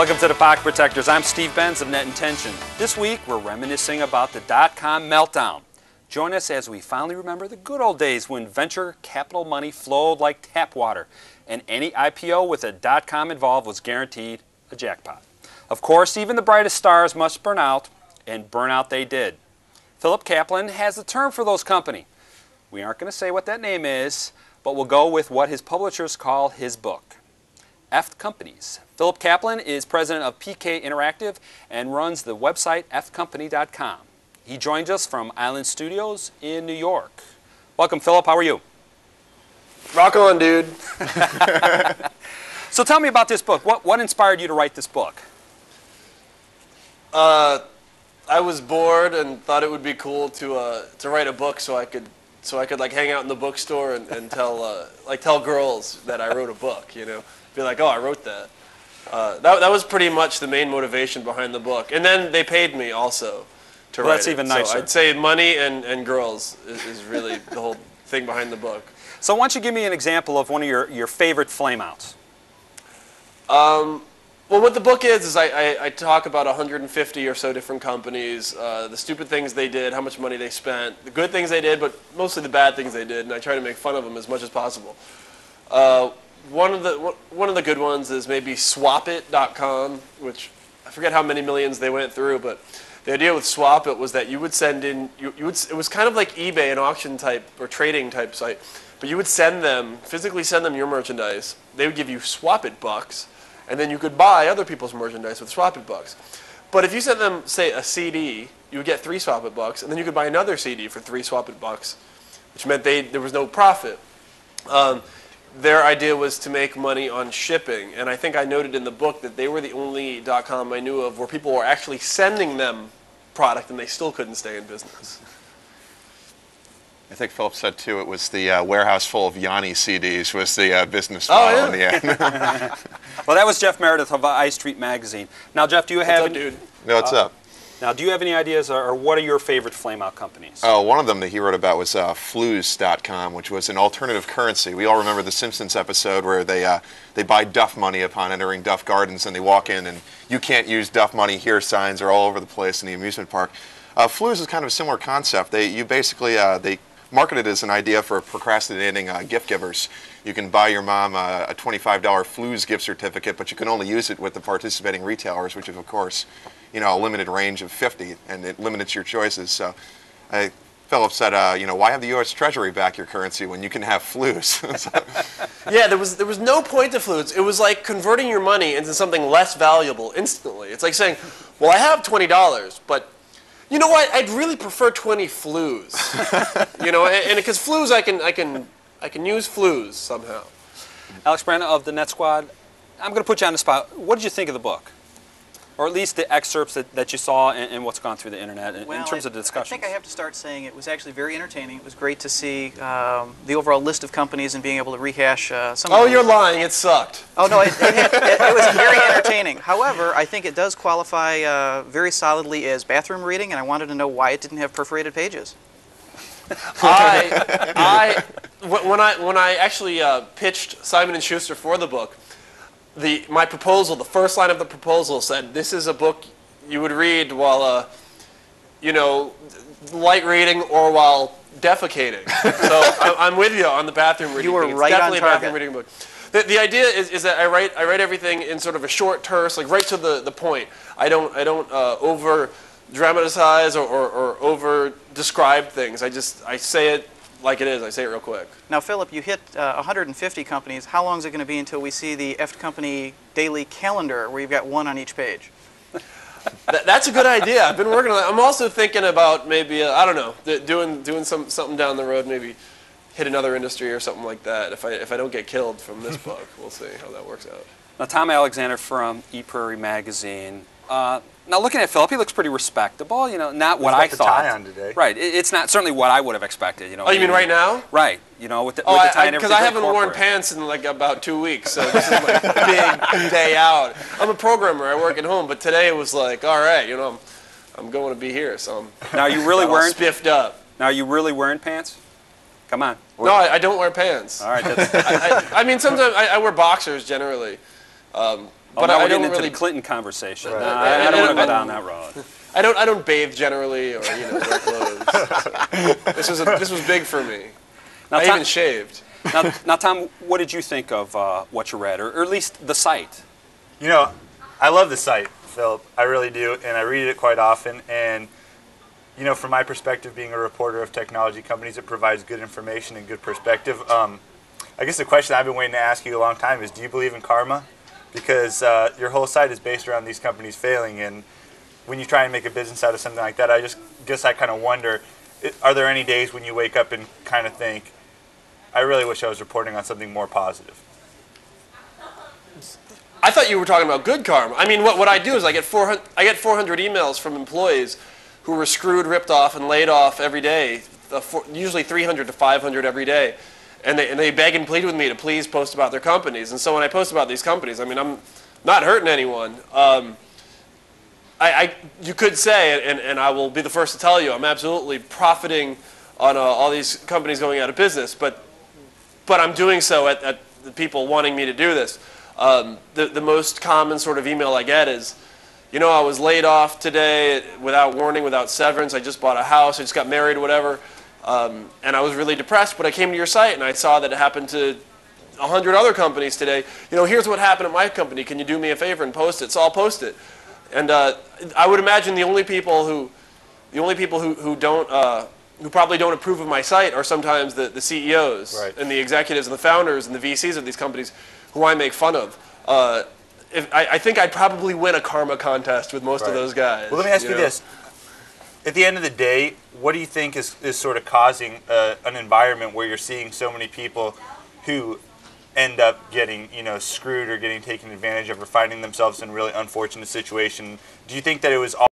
Welcome to the Pocket Protectors. I'm Steve Benz of Net Intention. This week, we're reminiscing about the dot-com meltdown. Join us as we finally remember the good old days when venture capital money flowed like tap water, and any IPO with a dot-com involved was guaranteed a jackpot. Of course, even the brightest stars must burn out, and burn out they did. Philip Kaplan has a term for those companies. We aren't going to say what that name is, but we'll go with what his publishers call his book. F Companies. Philip Kaplan is president of PK Interactive and runs the website fcompany.com. He joins us from Island Studios in New York. Welcome, Philip. How are you? Rock on, dude. So tell me about this book. What inspired you to write this book? I was bored and thought it would be cool to write a book so I could like hang out in the bookstore and tell girls that I wrote a book, you know. Be like, oh, I wrote that. That was pretty much the main motivation behind the book. And then they paid me also to write that's it. even nicer. So I'd say money and girls is really the whole thing behind the book. So why don't you give me an example of one of your favorite flameouts? Well, what the book is I talk about 150 or so different companies, the stupid things they did, how much money they spent, the good things they did, but mostly the bad things they did, and I try to make fun of them as much as possible. One of the good ones is maybe Swapit.com, which I forget how many millions they went through, but the idea with Swapit was that you would send in, it was kind of like eBay, an auction type or trading type site, but you would physically send them your merchandise. They would give you Swapit bucks, and then you could buy other people's merchandise with Swapit bucks. But if you sent them, say, a CD, you would get 3 Swapit bucks, and then you could buy another CD for 3 Swapit bucks, which meant there was no profit. Their idea was to make money on shipping, and I think I noted in the book that they were the only .com I knew of where people were actually sending them product and they still couldn't stay in business. I think Philip said too it was the warehouse full of Yanni CDs was the business model in the end. Well, that was Jeff Meredith of I Street Magazine. Now, Jeff, do you have... What's up, dude? No, what's up? Now, do you have any ideas, or what are your favorite flameout companies? Oh, one of them that he wrote about was Flues.com, which was an alternative currency. We all remember the Simpsons episode where they buy Duff money upon entering Duff Gardens, and they walk in, and you can't use Duff money here signs are all over the place in the amusement park. Flues is kind of a similar concept. They marketed it as an idea for procrastinating gift givers. You can buy your mom a $25 Flues gift certificate, but you can only use it with the participating retailers, which is, of course, a limited range of 50, and it limits your choices. So Philip said, why have the U.S. Treasury back your currency when you can have Flues? Yeah, there was no point to Flues. It was like converting your money into something less valuable instantly. It's like saying, well, I have $20, but you know what? I'd really prefer 20 Flues. And because Flues, I can use Flues somehow. Alex Brandon of the Net Squad, I'm going to put you on the spot. What did you think of the book? Or at least the excerpts that you saw and what's gone through the internet in terms of the discussion. I think I have to start saying it was actually very entertaining. It was great to see the overall list of companies and being able to rehash some of Oh, them. you're lying. It sucked. Oh, no, it was very entertaining. However, I think it does qualify very solidly as bathroom reading, and I wanted to know why it didn't have perforated pages. When I actually pitched Simon & Schuster for the book, my proposal, the first line of the proposal said, this is a book you would read while, light reading or while defecating. So I'm with you on the bathroom reading. You were thing. It's right definitely on a target. bathroom reading book. The idea is that I write everything in sort of a short, terse, like right to the point. I don't over dramatize or over describe things. I say it like it is. I say it real quick. Now, Philip, you hit 150 companies. How long is it going to be until we see the F Company daily calendar where you've got one on each page? That's a good idea. I've been working on that. I'm also thinking about maybe, I don't know, doing something down the road, maybe hit another industry or something like that. If I don't get killed from this book, we'll see how that works out. Now, Tom Alexander from ePrairie Magazine. Now, looking at Philip, he looks pretty respectable. Not what I thought. He's got the tie on today. Right. It's not certainly what I would have expected. Oh, you mean right now? Right. With the tie and everything. Because I haven't worn pants in like about 2 weeks, so this is my big day out. I'm a programmer. I work at home, but today it was like, all right, I'm going to be here, so Now, are you really wearing spiffed up? Now, are you really wearing pants? Come on. No, I don't wear pants. All right. I mean, sometimes I wear boxers generally. Oh, But now I we're getting don't into really- the Clinton conversation. Right. Nah, I don't want to go down that road. I don't bathe generally or wear clothes. This was big for me. Now, I Tom, even shaved. now, Tom, what did you think of what you read, or at least the site? You know, I love the site, Philip. I really do, and I read it quite often. And you know, from my perspective, being a reporter of technology companies, it provides good information and good perspective. I guess the question I've been waiting to ask you a long time is, do you believe in karma? Because your whole site is based around these companies failing, and when you try and make a business out of something like that, I just guess I kind of wonder, are there any days when you wake up and kind of think, I really wish I was reporting on something more positive? I thought you were talking about good karma. I mean, what I do is I get 400 emails from employees who were screwed, ripped off, and laid off every day, usually 300 to 500 every day. And they beg and plead with me to please post about their companies. And so when I post about these companies, I mean, I'm not hurting anyone. You could say, and I will be the first to tell you, I'm absolutely profiting on all these companies going out of business. But I'm doing so at the people wanting me to do this. The most common sort of email I get is, you know, I was laid off today without warning, without severance. I just bought a house. I just got married, whatever. And I was really depressed, but I came to your site and I saw that it happened to 100 other companies today. You know, here's what happened at my company. Can you do me a favor and post it? So I'll post it. And I would imagine the only people who probably don't approve of my site are sometimes the CEOs Right. and the executives and the founders and the VCs of these companies who I make fun of. I think I'd probably win a karma contest with most of Right. those guys. Well, let me ask you know? this. At the end of the day, what do you think is sort of causing an environment where you're seeing so many people who end up getting, you know, screwed or getting taken advantage of or finding themselves in a really unfortunate situation? Do you think that it was all